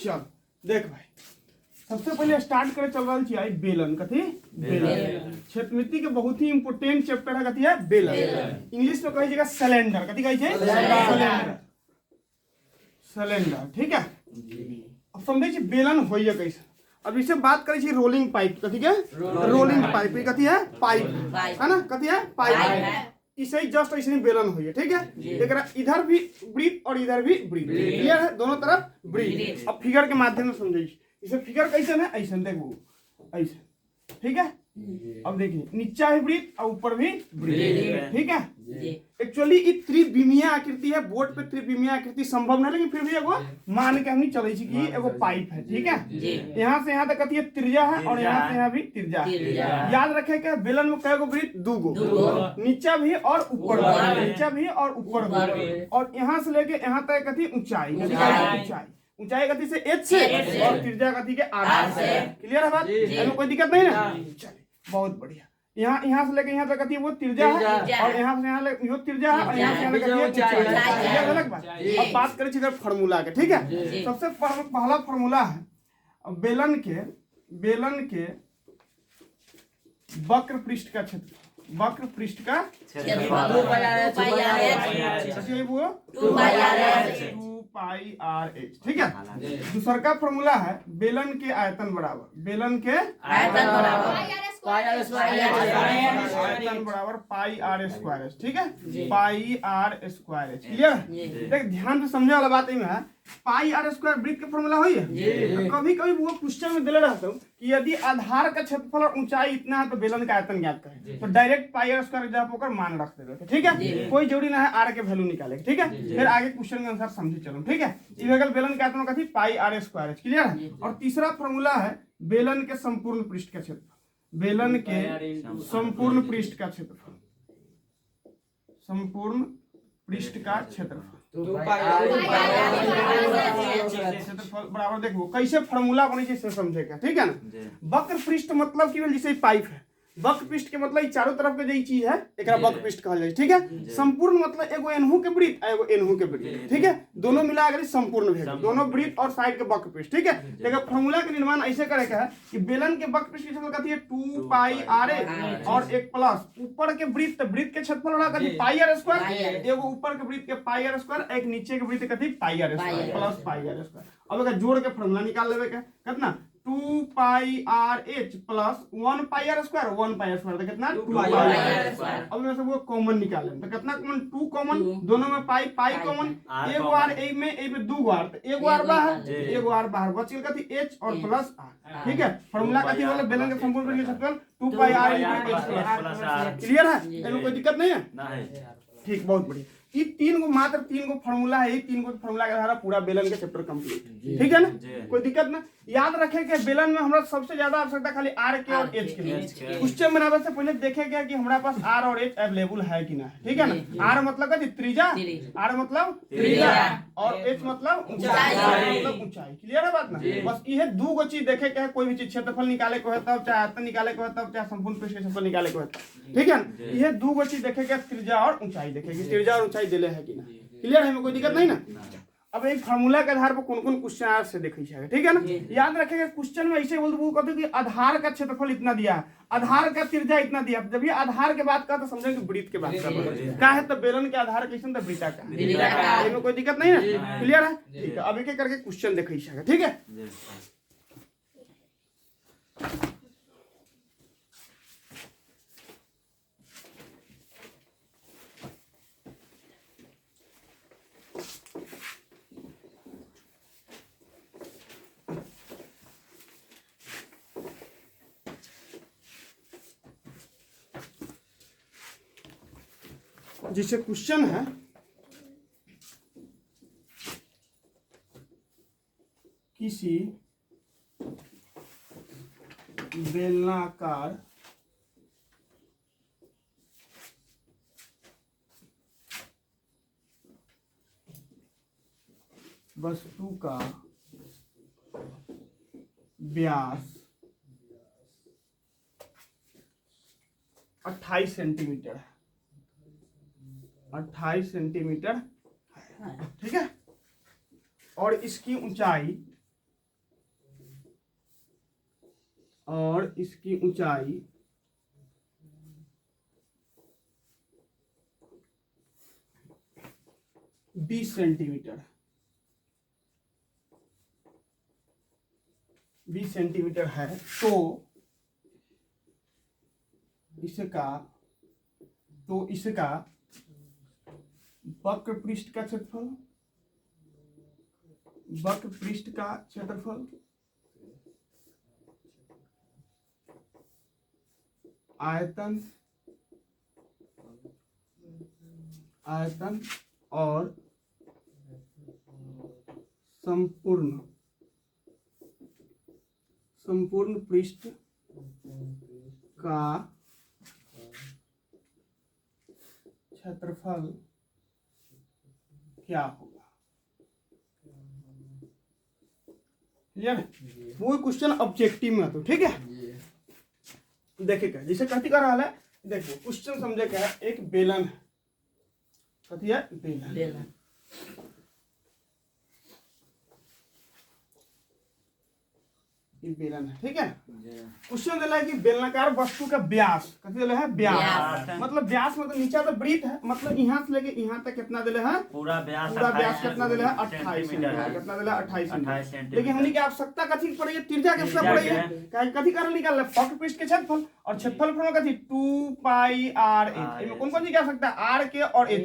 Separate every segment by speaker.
Speaker 1: चल देख भाई, सबसे पहले स्टार्ट करे चल रहा है बेलन। कथी? बेलन। क्षेत्रमिति के बहुत ही इंपोर्टेंट चैप्टर है। कथी है? बेलन। इंग्लिश में कही जगह सिलेंडर। कथी कही छे? सिलेंडर। सिलेंडर, ठीक है। अब समझे छी बेलन होइए कैसे। अब इसे बात करे छी रोलिंग पाइप। कथी के? Rolling pipe. कथी है? पाइप है ना। कथी है? पाइप। इसे जस्ट ऐसे बेलन हुई है, ठीक है। एकरा इधर भी ब्रीथ और इधर भी ब्रीथ, क्लियर है? दोनों तरफ ब्रीथ। अब फिगर के माध्यम से समझिए इसे। फिगर कैसे है? ऐसे देखो, ऐसे, ठीक है। अब देखिए नीचा भी ब्रीथ और ऊपर भी ब्रीथ, ठीक है। एक्चुअली ये त्रिविमीय आकृति है। बोर्ड पे त्रिविमीय आकृति संभव नहीं, लेकिन फिर भी एगो मान के हमनी चले छी कि एगो पाइप है, ठीक है। यहाँ से यहाँ तक कथी है? त्रिज्या है और यहाँ से यहाँ भी त्रिज्या है। याद रखे के बेलन में कई गो ब्रीथ? दो गो, नीचा भी और ऊपर भी, नीचा भी और ऊपर भी। और यहाँ से लेके यहाँ तक कथी? ऊंचाई। ऊंचाई ऊंचाई कथी से? एच से, और त्रिज्या कथी के? आर से। क्लियर है बात? इसमें कोई दिक्कत नहीं ना। चलिए बहुत बढ़िया। यहाँ से लेके यहाँ तक कथी है? वो त्रिज्या है, और यहाँ से यहाँ यो त्रिज्या है, और यहाँ से यहाँ तक कथी है? ऊंचाई। अलग बात। अब बात करें इधर फार्मूला के, ठीक है। सबसे पहला फार्मूला है बेलन के वक्र पृष्ठ का क्षेत्र। वक्र पृष्ठ का क्षेत्रफल 2πr/h, ठीक है। दूसरा का फॉर्मूला है बेलन के आयतन बराबर। बेलन के आयतन बराबर पाई आर स्क्वायर, ठीक है। Pi r square, clear. देख ध्यान से समझने वाला बात है। पाई आर स्क्वायर वृत्त के फॉर्मूला हुई है। कभी कभी वो क्वेश्चन में दिले रहता हूँ कि यदि आधार का क्षेत्रफल और ऊंचाई इतना है तो बेलन का आयतन ज्ञात करें, तो डायरेक्ट पाई आर स्क्वायर जहाँ होकर मान रख देते, ठीक है। कोई जरूरी ना है आर के वैल्यू निकाले, ठीक है। फिर आगे क्वेश्चन के अनुसार समझे चलो, ठीक है। बेलन का आयतन कथी? पाई आर स्क्वायर, क्लियर है। और तीसरा फॉर्मूला है बेलन के संपूर्ण पृष्ठ का क्षेत्रफल। बेलन के संपूर्ण पृष्ठ का क्षेत्रफल, संपूर्ण पृष्ठ का क्षेत्रफल बराबर। देखो कैसे फॉर्मूला बने से समझेगा, ठीक है ना। वक्र पृष्ठ मतलब केवल जैसे पाइप है। वक्र पृष्ठ के मतलब चारों तरफ के जो चीज है एकरा वक्र पृष्ठ कहल जाए, ठीक है। संपूर्ण मतलब एगो एनहू के वृत्त एगो एनहू के वृत्त, ठीक है। दोनों मिला कर संपूर्ण भेज, दोनों वृत्त और साइड के वक्र पृष्ठ, ठीक है। लेकिन फॉर्मूला का निर्माण ऐसे करे का है कि बेलन के वक्र पृष्ठ की क्षेत्रफल कथी है? 2πr और एक प्लस ऊपर के वृत्त के क्षेत्रफल होगा कथी? Pi r square. एगो ऊपर के वृत्त के पाई आर स्क्वायर, एक नीचे के वृत्त कथी? Pi r square plus pi r square. अब अगर जोड़ के फॉर्मूला निकाल लेवे के कितना? 2πrh plus 1πr square, 1πr square तो कितना? 2πr square. अब में से वो कॉमन निकाले तो कितना कॉमन? 2 कॉमन, दोनों में पाई कॉमन। एगो आर ए में दो आर, तो एगो आर बाहर एगो आर बाहर, बच गया कथी? h और प्लस r, ठीक है। फार्मूला कथी होला? बेलन के संपूर्ण पृष्ठ क्षेत्रफल 2πr, क्लियर है? इसमें कोई दिक्कत नहीं है, ठीक। बहुत बढ़िया। ये मात्र तीन गो फार्मूला है। तीन गो फार्मूला के द्वारा पूरा बेलन के चैप्टर कंप्लीट, ठीक है ना। कोई दिक्कत ना। याद रखे कि बेलन में हमरा सबसे ज्यादा आवश्यकता खाली आर के और एच के लिए। क्वेश्चन बनाने से पहले देखे क्या कि हमारे पास आर और एच अवेलेबल है कि ना, ठीक है ना। आर मतलब क्या? त्रिज्या। आर मतलब त्रिज्या, और एच मतलब ऊंचाई, क्लियर है बात ना। बस ये दो गो चीज देखे के है। कोई भी चीज क्षेत्रफल निकाले को है तब, चाहे आयतन निकाले को है तब, चाहे संपूर्ण पृष्ठ क्षेत्रफल निकाले को है तब, ठीक है। ये दो गो चीज देखे के, त्रिज्या और ऊंचाई देखेगी। त्रिज्या और ऊंचाई दिले है कि ना, क्लियर है? कोई दिक्कत नहीं ना। अब एक फार्मूला के आधार पर कौन-कौन क्वेश्चन से देखे जाएगा, ठीक है ना। याद रखेगा क्वेश्चन में ऐसे बोल दो कहते कि आधार का क्षेत्रफल इतना दिया, आधार का त्रिज्या इतना दिया। जब ये आधार के बात का तो समझेंगे वृत्त के बात का क्या है। तो बेलन के आधार कैसे? तो वृत्त का, इसमें कोई दिक्कत नहीं है, क्लियर है, ठीक है। अब एक एक करके क्वेश्चन देखे जाएगा, ठीक है। जिसे क्वेश्चन है किसी बेलनाकार वस्तु का व्यास 28 सेंटीमीटर है, 28 सेंटीमीटर है, ठीक है। और इसकी ऊंचाई और इसकी ऊंचाई 20 सेंटीमीटर 20 सेंटीमीटर है, तो इसका वक्र पृष्ठ का क्षेत्रफल आयतन और संपूर्ण पृष्ठ का क्षेत्रफल क्या होगा। क्लियर? वो क्वेश्चन ऑब्जेक्टिव में तो ठीक है। देखिएगा जैसे कहती कर रहा है, देखो क्वेश्चन समझे क्या है, एक बेलन है, कहती है बेलन। ये बेलन है, ठीक है। क्वेश्चन दिला है कि बेलनाकार वस्तु का व्यास, कथी दिला है, व्यास। मतलब व्यास मतलब नीचे तो वृत्त है, मतलब यहाँ से लेके यहाँ तक कितना दिला है, पूरा व्यास कितना दिला है, 28 सेंटीमीटर। कितना दिला है, 28 सेंटीमीटर। लेकिन हमने की आवश्यकता कथी पड़ी है, त्रिज्या के सब पड़ी है, कथी कारण निकाल वक्र पृष्ठ के क्षेत्रफल, और क्षेत्रफल फॉर्मूला कथी 2 पाई r h। इनमें कौन-कौन चीज आ सकता है, r के और h के।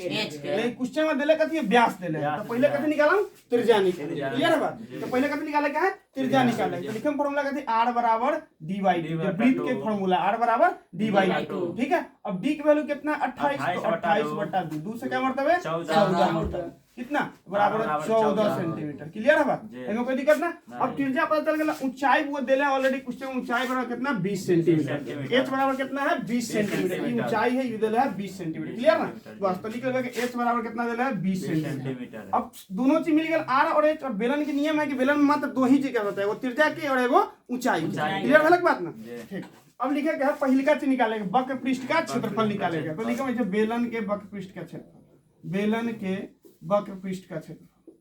Speaker 1: लेकिन क्वेश्चन में दिले कथी व्यास दिले, तो पहले कथी निकालम, त्रिज्या निकाल। क्लियर है बात? तो पहले कथी निकाले क्या है, त्रिज्या निकाले। तो लिखम फॉर्मूला कहते हैं r बराबर d बाई टू, वृत्त के फॉर्मूला r बराबर d बाई टू। ठीक है। अब d की वैल्यू कितना 28, तो 28/2, 2 से क्या मतलब है 14, कितना बराबर 14 सेंटीमीटर। क्लियर है बात? इसमें कोई दिक्कत ना। अब त्रिज्या पता चल गया, ऊंचाई वो देले ऑलरेडी क्वेश्चन, ऊंचाई बराबर कितना 20 सेंटीमीटर, h बराबर कितना है 20 सेंटीमीटर, ये ऊंचाई है, ये देले है 20 सेंटीमीटर। क्लियर ना? बस तो लिख लेगा कि h बराबर कितना देले है 20 सेंटीमीटर। अब दोनों चीज मिल गया, r और h। और बेलन के नियम है कि बेलन में मात्र दो ही चीज होता है, वो त्रिज्या की और एगो ऊंचाई। क्लियर है बात ना? ठीक। अब लिखेगा पहली का चीज निकालेगा, वक्र पृष्ठ का क्षेत्रफल निकालेगा। तो लिखो जैसे बेलन के वक्र पृष्ठ का क्षेत्रफल, बेलन के वक्र पृष्ठ का क्षेत्रफल,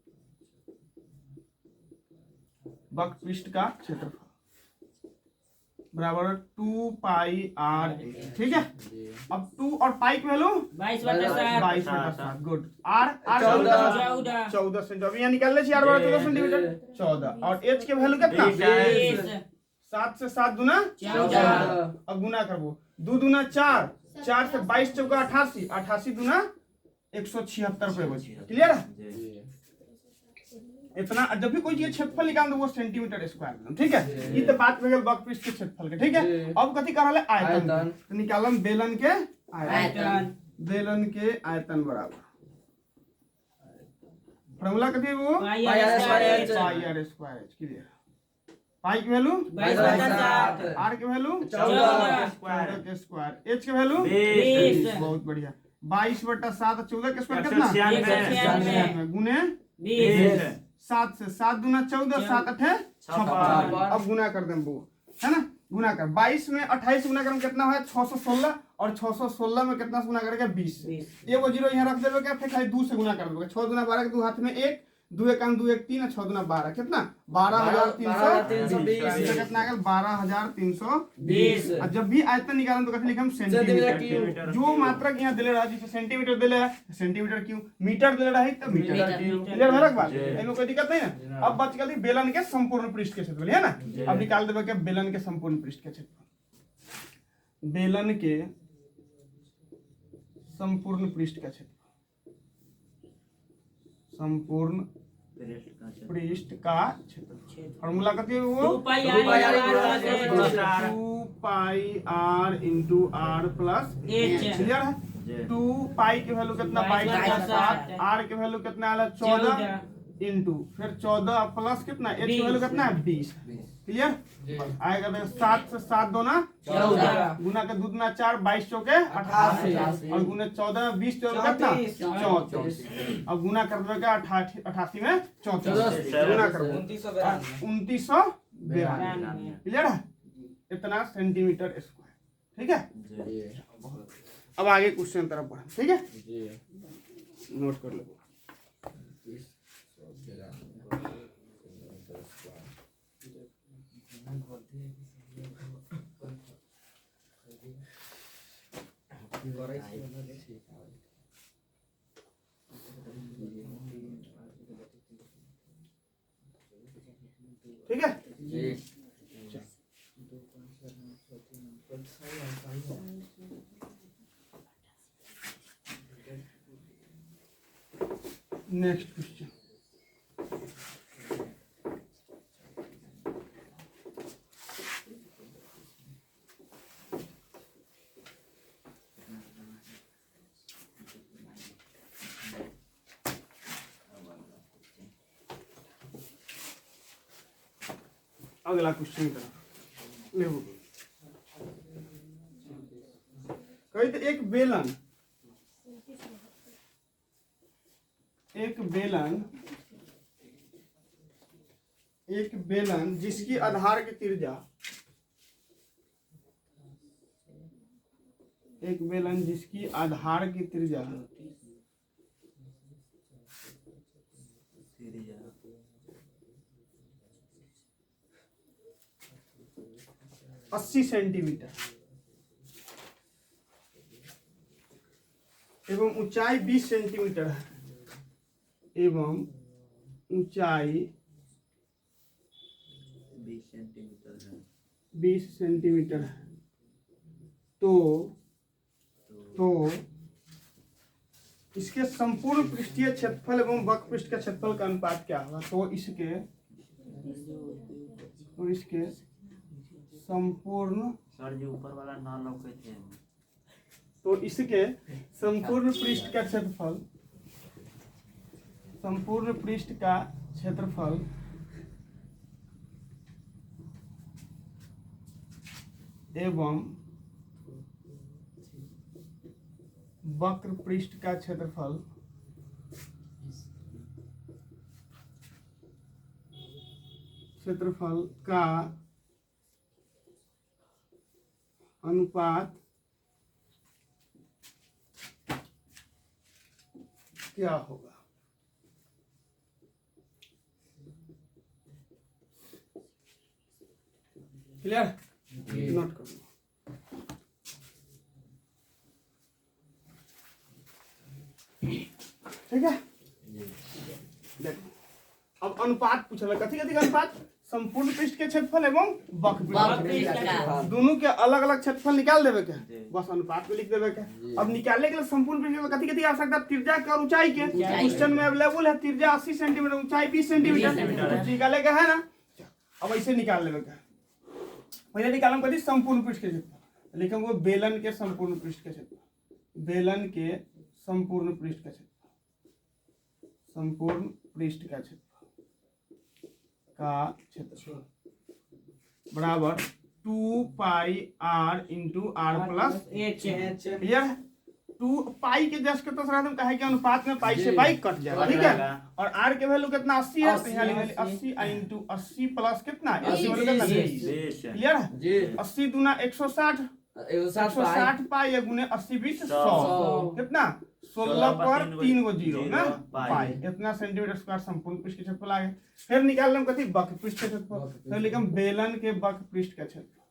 Speaker 1: वक्र पृष्ठ का क्षेत्रफल बराबर 2 पाई r। ठीक है। अब 2 और पाई की वैल्यू 22/7। गुड। r 14 सेंटीमीटर, यहाँ निकाल ले, r बराबर 14 सेंटीमीटर 14। और h के वैल्यू कितना 7 से 7 दूना 14। अब गुना करबो, 2 दूना 4, 4 से 22 चौका 88, 88 दूना 176 रुपए बची। क्लियर है? इतना जब भी कोई चीज क्षेत्रफल निकाल दो वो सेंटीमीटर स्क्वायर। ठीक है। ये तो बात हो गई वक्र पृष्ठ के क्षेत्रफल के। ठीक है। अब कथी कर रहा है, आयतन। तो निकालम बेलन के आयतन, बेलन के आयतन बराबर फॉर्मूला कथी है, वो पाई r स्क्वायर। क्लियर? पाई की वैल्यू 22/7, r की वैल्यू 14 के स्क्वायर, h की वैल्यू 20। बहुत बढ़िया। 22/7 14 के स्क्वायर कितना 96 गुने 20। 7 से 7 दूना 14, 7 8 56। अब गुना कर दें वो, है ना? गुना कर 22 में 28 गुना करें कितना है 616, और 616 में कितना से गुना करेंगे 20। ये वो जीरो यहाँ रख देवे क्या, फिर खाली 2 से गुना कर दोगे। 6 दूना 12 के 2 हाथ में 1, 2 1 2 1 3, 6 दूना 12 कितना 12,320। कितना आ गया 12,320। और जब भी आयतन निकालें तो कैसे लिखें, सेंटीमीटर। जो मात्रक यहाँ दिले रहा, जैसे सेंटीमीटर दिले है सेंटीमीटर क्यूब, मीटर दिले रहा है तो मीटर क्यूब। क्लियर है बात? इनमें कोई दिक्कत नहीं है। अब बच गई बेलन के संपूर्ण पृष्ठ के क्षेत्रफल, है ना? अब निकाल देवे क्या, बेलन के संपूर्ण पृष्ठ के क्षेत्रफल, बेलन के संपूर्ण पृष्ठ का क्षेत्रफल, संपूर्ण पृष्ठ का क्षेत्रफल। फॉर्मूला कहते हैं वो 2 पाई r into r plus h। Clear है? 2 पाई की वैल्यू कितना 22/7, r की वैल्यू कितना आला 14 इंटू फिर 14 प्लस कितना h की वैल्यू कितना है 20। क्लियर? आएगा 7 से 7 दूना 14, गुना के 2 दूना 4, 22 चौके 88, और गुना 14 20 चौके कितना 34। अब गुना कर दो क्या 88 में 34 गुना कर 2992। क्लियर है? इतना सेंटीमीटर स्क्वायर। ठीक है। अब आगे क्वेश्चन तरफ बढ़े। ठीक है, नोट कर लो। ठीक है। नेक्स्ट क्वेश्चन, अगला क्वेश्चन करो। कही तो एक बेलन जिसकी आधार की त्रिज्या अस्सी सेंटीमीटर एवं ऊंचाई 20 सेंटीमीटर है, तो इसके संपूर्ण पृष्ठीय क्षेत्रफल एवं वक्र पृष्ठ के क्षेत्रफल का अनुपात क्या होगा? तो इसके संपूर्ण
Speaker 2: सर जी ऊपर वाला ना लौके थे।
Speaker 1: तो इसके संपूर्ण पृष्ठ का क्षेत्रफल एवं वक्र पृष्ठ का क्षेत्रफल का अनुपात क्या होगा? क्लियर? नोट कर लो। ठीक है, देखो अब अनुपात पूछा, कथी का अनुपात? संपूर्ण पृष्ठ के क्षेत्रफल एवं वक्र पृष्ठ, दोनों के अलग अलग क्षेत्रफल निकाल देवे के, बस अनुपात में लिख देवे के। अब निकालने के लिए संपूर्ण पृष्ठ में कथी आवश्यकता? त्रिज्या और ऊंचाई के। क्वेश्चन में अवेलेबल है त्रिज्या 80 सेंटीमीटर, ऊंचाई 20 सेंटीमीटर, निकाले का है ना। अब ऐसे निकाल लेवे का। पहले निकालम कथी? संपूर्ण पृष्ठ के क्षेत्रफल, लिखेंगे वो बेलन के संपूर्ण पृष्ठ के क्षेत्रफल, संपूर्ण पृष्ठ का क्षेत्रफल बराबर 2 पाई r into r plus clear. 2 पाई के जस्ट के तो हम कहे कि अनुपात में पाई से पाई कट जाएगा, ठीक है। और r के वैल्यू कितना? 80 है, तो यहाँ लिखेंगे 80 इंटू 80 प्लस कितना? 80 वैल्यू कितना? 20 क्लियर है। 80 दूना 160 पाई गुने 80 20 100 कितना? 16 पर 3 गो जीरो ना पाई, इतना सेंटीमीटर स्क्वायर संपूर्ण पृष्ठ के क्षेत्रफल आ गए। फिर निकाल लें कथी? वक्र पृष्ठ के क्षेत्रफल। फिर लिखम बेलन के वक्र पृष्ठ का क्षेत्रफल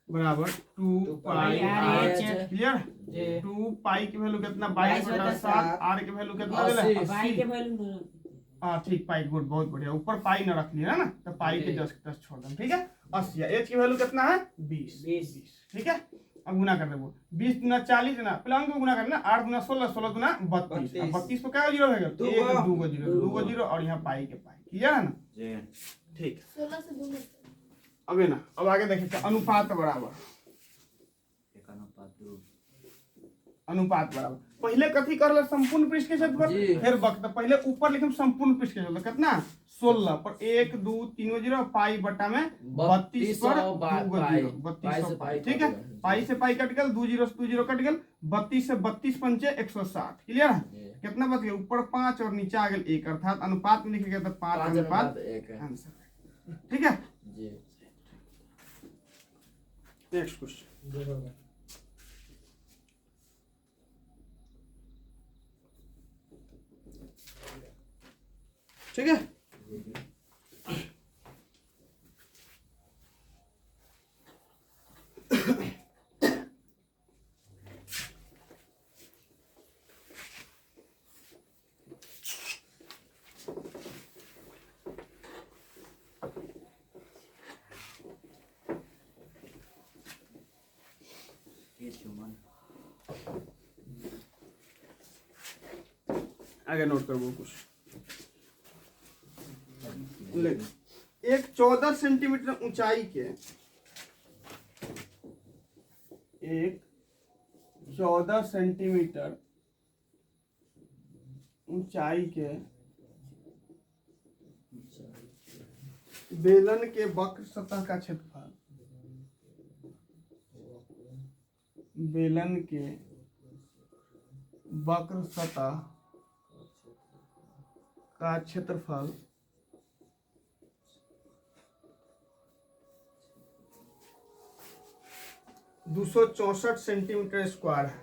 Speaker 1: बराबर 2 पाई r क्लियर। 2 पाई की वैल्यू कितना? 22/7, r की वैल्यू कितना? 80। हाँ ठीक, पाई गुड, बहुत बढ़िया। ऊपर पाई न रख लिया है ना, तो पाई के 10 छोड़ दें, ठीक है। 80 एच की वैल्यू कितना है? 20, ठीक है। अब गुना कर देंगे 20 गुना 40 ना, पहले अंक को गुना करना। 8 गुना 16, 16 गुना 32, 32 पे क्या जीरो है? 2 गो जीरो और यहाँ पाई के पाई, क्लियर है ना? ठीक,
Speaker 3: 16 से 2
Speaker 1: अब है ना। अब आगे देखिए अनुपात बराबर पहले कथी कर संपूर्ण पृष्ठ के क्षेत्रफल, फिर वक्र। पहले ऊपर लिखम संपूर्ण पृष्ठ के क्षेत्रफल कितना? 16 पर 1 2 3 गो जीरो, पाई बटा में 32 पर 2 गो जीरो, 32 पाई, ठीक है। पाई से पाई कट गया, 2 जीरो कट गया। 32 से 32 पंचे 160, क्लियर है। कितना बच गया? ऊपर 5 और नीचे आ गया 1, अर्थात अनुपात में लिख गया था 5:1 आंसर, ठीक है। नेक्स्ट क्वेश्चन, ठीक है।
Speaker 2: ये चुमन
Speaker 1: आगे नोट कर वो कुछ ले एक 14 सेंटीमीटर ऊंचाई के एक 14 सेंटीमीटर ऊंचाई के बेलन के वक्र सतह का क्षेत्रफल बेलन के वक्र सतह का क्षेत्रफल 264 सेंटीमीटर स्क्वायर है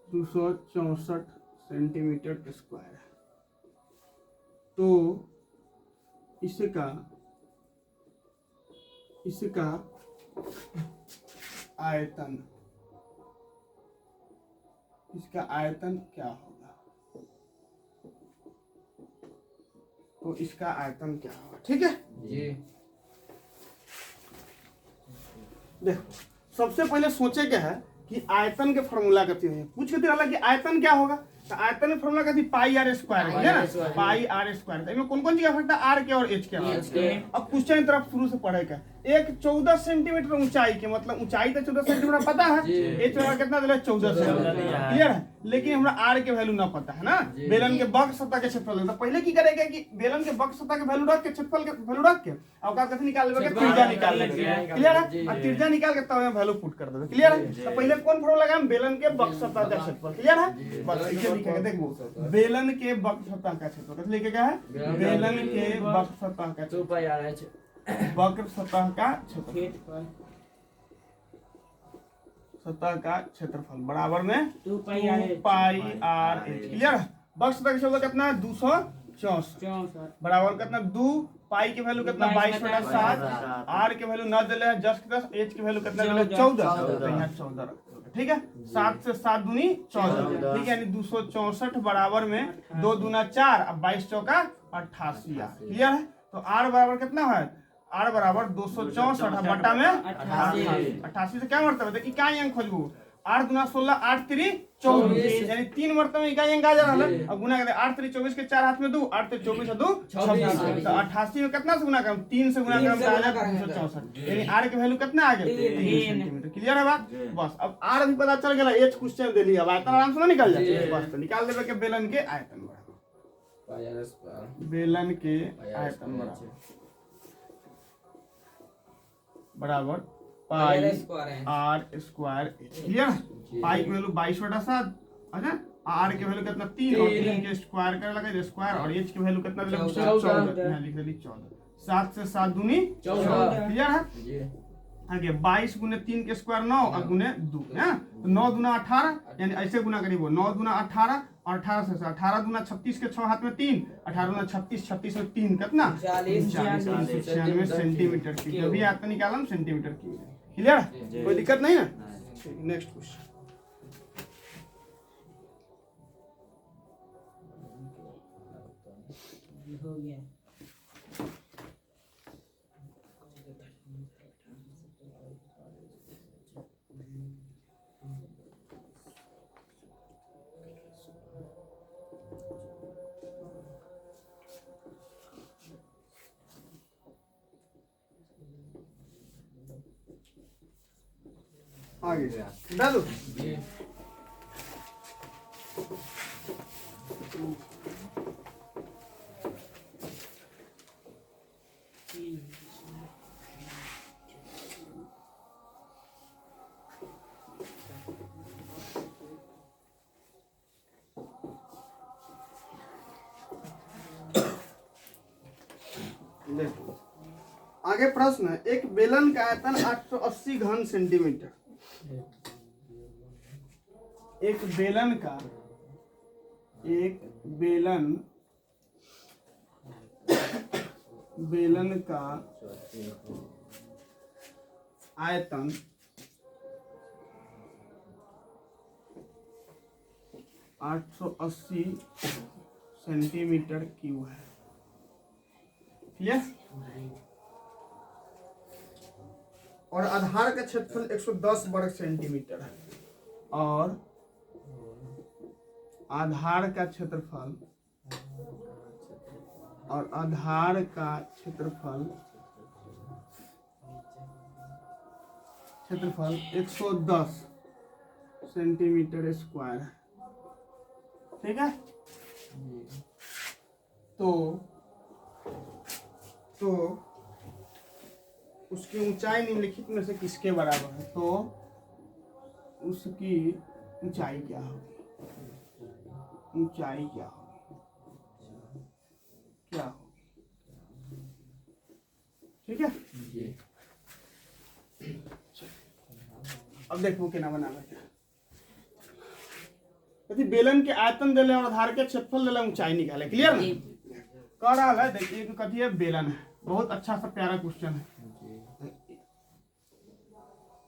Speaker 1: 264 सेंटीमीटर स्क्वायर है। तो इसका आयतन क्या होगा? तो इसका आयतन क्या होगा? ठीक है
Speaker 2: जी।
Speaker 1: देखो सबसे पहले सोचे क्या है कि आयतन के फॉर्मूला कथी है, पूछ के रहा कि आयतन क्या होगा। तो आयतन के फॉर्मूला कथी पाई आर स्क्वायर है ना, पाई आर स्क्वायर। इसमें कौन कौन चीज आवश्यकता आर के और एच के। अब क्वेश्चन की तरफ शुरू से पढ़ेगा। एक 14 सेंटीमीटर ऊंचाई के मतलब ऊंचाई तो 14 सेंटीमीटर पता है, एच वाला कितना दिला 14 सेंटीमीटर क्लियर है। लेकिन हमरा आर के वैल्यू ना पता है ना, बेलन के वक्र सतह के क्षेत्रफल। तो पहले की करेगा कि बेलन के वक्र सतह के वैल्यू रख के क्षेत्रफल के वैल्यू रख के और का कथी निकाल लेबे, त्रिज्या निकाल लेबे क्लियर है। और त्रिज्या निकाल के तब वैल्यू पुट कर देबे क्लियर है। तो पहले कौन फॉर्मूला लगाएं, बेलन के वक्र सतह का क्षेत्रफल क्लियर है। बस इसे लिखेंगे देखो बेलन के वक्र सतह का क्षेत्रफल कैसे लिखेगा है, बेलन के वक्र सतह का
Speaker 2: 2 पाई आर एच
Speaker 1: वक्र सतह का क्षेत्रफल सतह का क्षेत्रफल बराबर में 2 पाई आर एच क्लियर है। वक्र सतह का क्षेत्रफल कितना है 264 बराबर कितना 2 पाई के वैल्यू कितना 22/7 आर के वैल्यू न दिले है जस्ट 10 एच के वैल्यू कितना दिले 14 तो यहाँ 14 ठीक है। 7 से 7 दूनी 14 ठीक है, यानी 264 बराबर में 2 दूना 4 अब 22 चौका 88 क्लियर है। तो आर बराबर कितना है, आर बराबर 264 बटा में 88 से क्या मतलब है इकाई अंक खोजबू 8 दूना 16 8 3 24 यानी 3 मतलब में इकाई अंक आ जा रहा है। अब गुना करते 8 3 24 के 4 हाथ में 2 8 3 24 2 26 तो 88 में कितना से गुना करें 3 से गुना करें तो आ जाएगा 264 यानी आर के वैल्यू कितना आ गया 3 सेंटीमीटर क्लियर है बात। बस अब आर अभी पता चल गया, एच क्वेश्चन दे लिया, अब आयतन आराम से ना निकल जाए। बस तो निकाल देबे के बेलन के आयतन बेलन के आयतन बराबर पाई आर स्क्वायर क्लियर। पाई की वैल्यू 22/7 अच्छा, आर के वैल्यू कितना 3 और 3 के स्क्वायर कर लगा स्क्वायर और एच की वैल्यू कितना 14 यहां लिख देली 14 7 से 7 दूनी 14 क्लियर है। आगे 22 गुने 3 के स्क्वायर 9 और गुने 2 है तो 9 दूना 18 यानी ऐसे गुना करिए 9 दूना 18 और 18 से 18 दूना 36 के 6 हाथ में 3 18 दूना 36 36 में 3 कितना 40 सेंटीमीटर की जो भी आयतन निकालम सेंटीमीटर की क्लियर है, कोई दिक्कत नहीं ना। नेक्स्ट क्वेश्चन
Speaker 3: हो गया।
Speaker 1: आगे डालो आगे प्रश्न है, एक बेलन का आयतन 880 घन सेंटीमीटर। एक बेलन का आयतन 880 सेंटीमीटर क्यूब है क्लियर। और आधार का क्षेत्रफल 110 वर्ग सेंटीमीटर है और आधार का क्षेत्रफल 110 सेंटीमीटर स्क्वायर है। ठीक है, तो उसकी ऊंचाई निम्नलिखित में से किसके बराबर है? तो उसकी ऊंचाई क्या होगी? ऊंचाई क्या होगी? क्या होगी? ठीक है, अब देखो केना बनाना है। यदि बेलन के आयतन देले और आधार के क्षेत्रफल देले, ऊंचाई निकाले। क्लियर ना? कह रहा है, देखिए कथी है, बेलन है। बहुत अच्छा सा प्यारा क्वेश्चन है।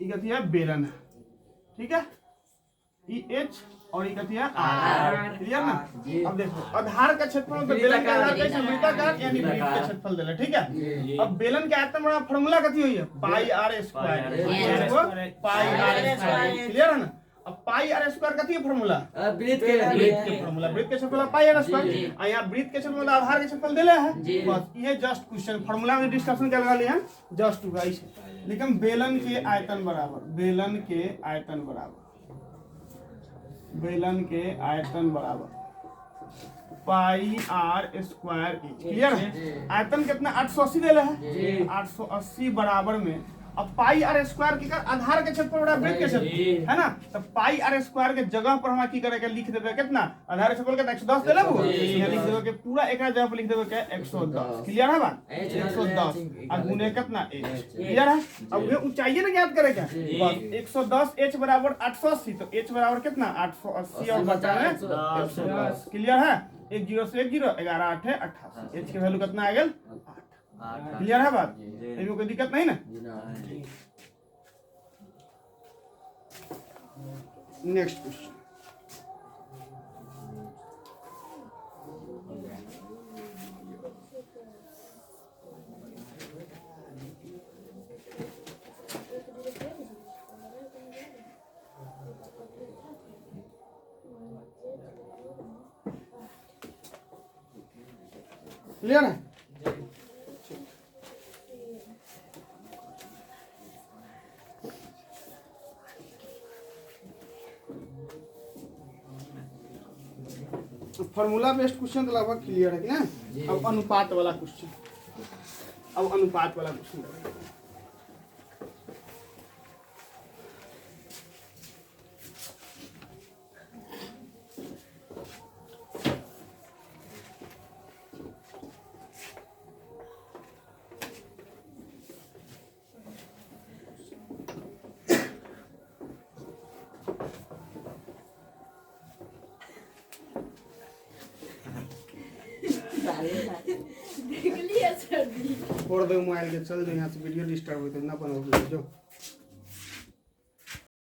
Speaker 1: ये कथी है, बेलन है। ठीक है, ई एच और ये कथी है, आर। क्लियर ना? अब देखो आधार का क्षेत्रफल तो बेलन का आधार कैसे वृत्ताकार यानी वृत्त का क्षेत्रफल देले। ठीक है, अब बेलन के आयतन बड़ा फार्मूला कथी हुई है, pi r square. Pi r square. Clear है ना? अब पाई आर स्क्वायर कथी है फार्मूला, वृत्त के फार्मूला। वृत्त के क्षेत्रफल पाई आर स्क्वायर। आ यहां वृत्त के क्षेत्रफल आधार के क्षेत्रफल देले है। बस ये जस्ट क्वेश्चन फार्मूला में डिस्कशन कर लिए हैं, जस्ट गाइस। लेकिन बेलन के आयतन बराबर, बेलन के आयतन बराबर पाई आर स्क्वायर एच। क्लियर है? आयतन कितना 880 देले है। 880 बराबर में अब पाई आर स्क्वायर के कर आधार के क्षेत्रफल बड़ा वृत्त के क्षेत्रफल है ना, तो पाई आर स्क्वायर के जगह पर हम की करेगा, लिख देबे कितना, आधार के क्षेत्रफल कितना 110 देले हो, यहां लिख देबे के पूरा एक जगह पर लिख देबे के 110। क्लियर है बात? 110 और गुने कितना h। क्लियर है? अब ये ऊंचाई ना ज्ञात करेगा, बस 110 h बराबर 880, तो h बराबर कितना 880 और बचा है 110। क्लियर है? 1 0 से 1 0 11 8 है 88। h की वैल्यू कितना आ गेल 8। क्लियर है बात? इसमें कोई दिक्कत नहीं ना? नेक्स्ट क्वेश्चन, क्लियर है? फॉर्मूला बेस्ड क्वेश्चन तो लगभग क्लियर है कि ना? अब अनुपात वाला क्वेश्चन, छोड़ दो मोबाइल के, चल दो यहाँ से, वीडियो डिस्टर्ब होते ना बनाओ जो।